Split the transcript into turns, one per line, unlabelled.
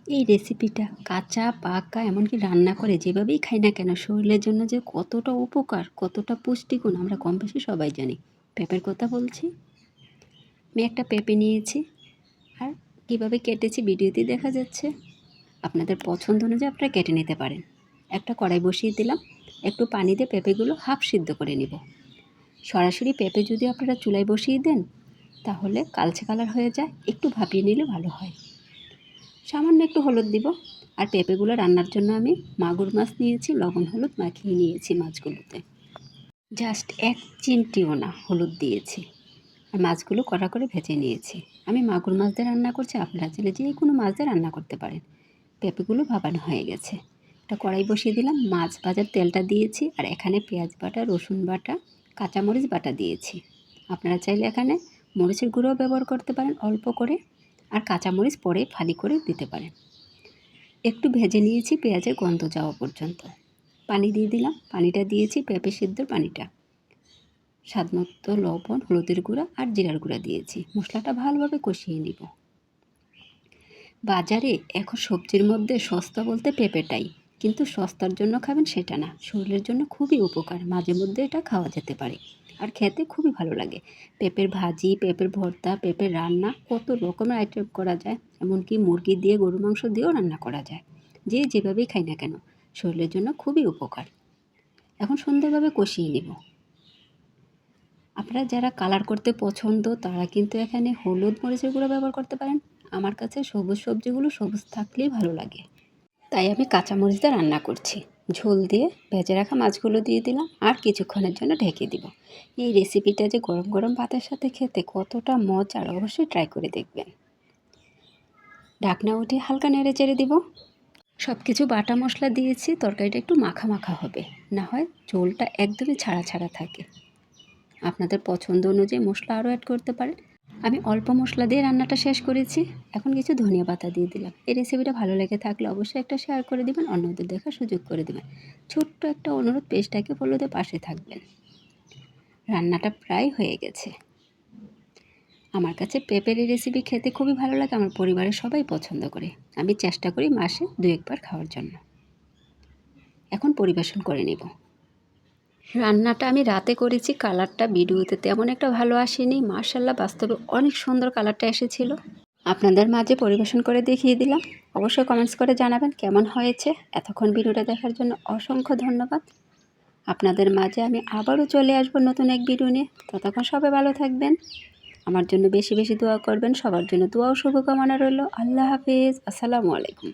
এই রেসিপিটা কাঁচা পাকা এমনকি রান্না করে যেভাবেই খাই না কেন শরীরের জন্য যে কতটা উপকার, কতটা পুষ্টিগুণ আমরা কম বেশি সবাই জানি। পেঁপের কথা বলছি। আমি একটা পেঁপে নিয়েছি আর কীভাবে কেটেছি ভিডিওতে দেখা যাচ্ছে। আপনাদের পছন্দ অনুযায়ী আপনারা কেটে নিতে পারেন। একটা কড়াই বসিয়ে দিলাম, একটু পানি দিয়ে পেঁপেগুলো হাফ সিদ্ধ করে নিব। সরাসরি পেঁপে যদি আপনারা চুলায় বসিয়ে দেন তাহলে কালচে কালার হয়ে যায়, একটু ভাপিয়ে নিলে ভালো হয়। সামান্য একটু হলুদ দিব। আর পেঁপেগুলো রান্নার জন্য আমি মাগুর মাছ নিয়েছি, লবণ হলুদ মাখিয়ে নিয়েছি মাছগুলোতে। জাস্ট 1 চিমটিও না হলুদ দিয়েছি। আর মাছগুলো কড়া করে ভেজে নিয়েছি। আমি মাগুর মাছ দিয়ে রান্না করছি, আপনারা চাইলে যে কোনো মাছ দিয়ে রান্না করতে পারেন। পেঁপেগুলো ভাপানো হয়ে গেছে। একটা কড়াই বসিয়ে দিলাম, মাছ ভাজার তেলটা দিয়েছি আর এখানে পেঁয়াজ বাটা, রসুন বাটা, কাঁচামরিচ বাটা দিয়েছি। আপনারা চাইলে এখানে মরিচের গুঁড়োও ব্যবহার করতে পারেন অল্প করে, আর কাঁচামরিচ পরে ফালি করে দিতে পারেন। একটু ভেজে নিয়েছি পেঁয়াজের গন্ধ যাওয়া পর্যন্ত। পানি দিয়ে দিলাম, পানিটা দিয়েছি পেঁপে সিদ্ধর পানিটা। স্বাদমতো লবণ, হলুদের গুঁড়া আর জিরার গুঁড়া দিয়েছি। মশলাটা ভালোভাবে কষিয়ে নিব। বাজারে এখন সবজির মধ্যে সস্তা বলতে পেঁপেটাই, কিন্তু সস্তার জন্য খাবেন সেটা না, শরীরের জন্য খুবই উপকার। মাঝে মধ্যে এটা খাওয়া যেতে পারে আর খেতে খুবই ভালো লাগে। পেঁপের ভাজি, পেঁপের ভর্তা, পেঁপের রান্না, কত রকমের আইটেম করা যায়। এমনকি মুরগি দিয়ে, গরু মাংস দিয়েও রান্না করা যায়। যে যেভাবেই খাই না কেন শরীরের জন্য খুবই উপকার। এখন সুন্দরভাবে কষিয়ে নেব। আপনারা যারা কালার করতে পছন্দ তারা কিন্তু এখানে হলুদ মরিচের গুঁড়ো ব্যবহার করতে পারেন। আমার কাছে সবুজ সবজিগুলো সবুজ থাকলেই ভালো লাগে, তাই আমি কাঁচামরিচ দিয়ে রান্না করছি। ঝোল দিয়ে ভেজে রাখা মাছগুলো দিয়ে দিলাম আর কিছুক্ষণের জন্য ঢেকে দিব। এই রেসিপিটা যে গরম গরম ভাতের সাথে খেতে কতটা মজার, অবশ্যই ট্রাই করে দেখবেন। ঢাকনা উঠিয়ে হালকা নেড়ে চেড়ে দিব। সব কিছু বাটা মশলা দিয়েছি, তরকারিটা একটু মাখা মাখা হবে, না হয় ঝোলটা একদমই ছাড়া ছাড়া থাকে। আপনাদের পছন্দ অনুযায়ী মশলা আরও অ্যাড করতে পারেন। আমি অল্প মশলা দিয়ে রান্নাটা শেষ করেছি। এখন কিছু ধনিয়া পাতা দিয়ে দিলাম। এই রেসিপিটা ভালো লেগে থাকলে অবশ্যই একটা শেয়ার করে দিবেন, অন্যদের দেখার সুযোগ করে দেবেন। ছোট্ট একটা অনুরোধ, পেজটাকে ফলো দিয়ে পাশে থাকবেন। রান্নাটা প্রায় হয়ে গেছে। আমার কাছে পেঁপের এই রেসিপি খেতে খুবই ভালো লাগে, আমার পরিবারের সবাই পছন্দ করে। আমি চেষ্টা করি মাসে 2-1 বার খাওয়ার জন্য। এখন পরিবেশন করে নেব। রান্নাটা আমি রাতে করেছি, কালারটা ভিডিওতে তেমন একটা ভালো আসেনি। মাশাআল্লাহ বাস্তবে অনেক সুন্দর কালারটা এসেছিল। আপনাদের মাঝে পরিবেশন করে দেখিয়ে দিলাম। অবশ্যই কমেন্টস করে জানাবেন কেমন হয়েছে। এতক্ষণ ভিডিওটা দেখার জন্য অসংখ্য ধন্যবাদ। আপনাদের মাঝে আমি আবারও চলে আসবো নতুন এক ভিডিও নিয়ে। ততক্ষণ সবাই ভালো থাকবেন, আমার জন্য বেশি বেশি দোয়া করবেন। সবার জন্য দোয়া ও শুভকামনা রইল। আল্লাহ হাফেজ, আসসালামু আলাইকুম।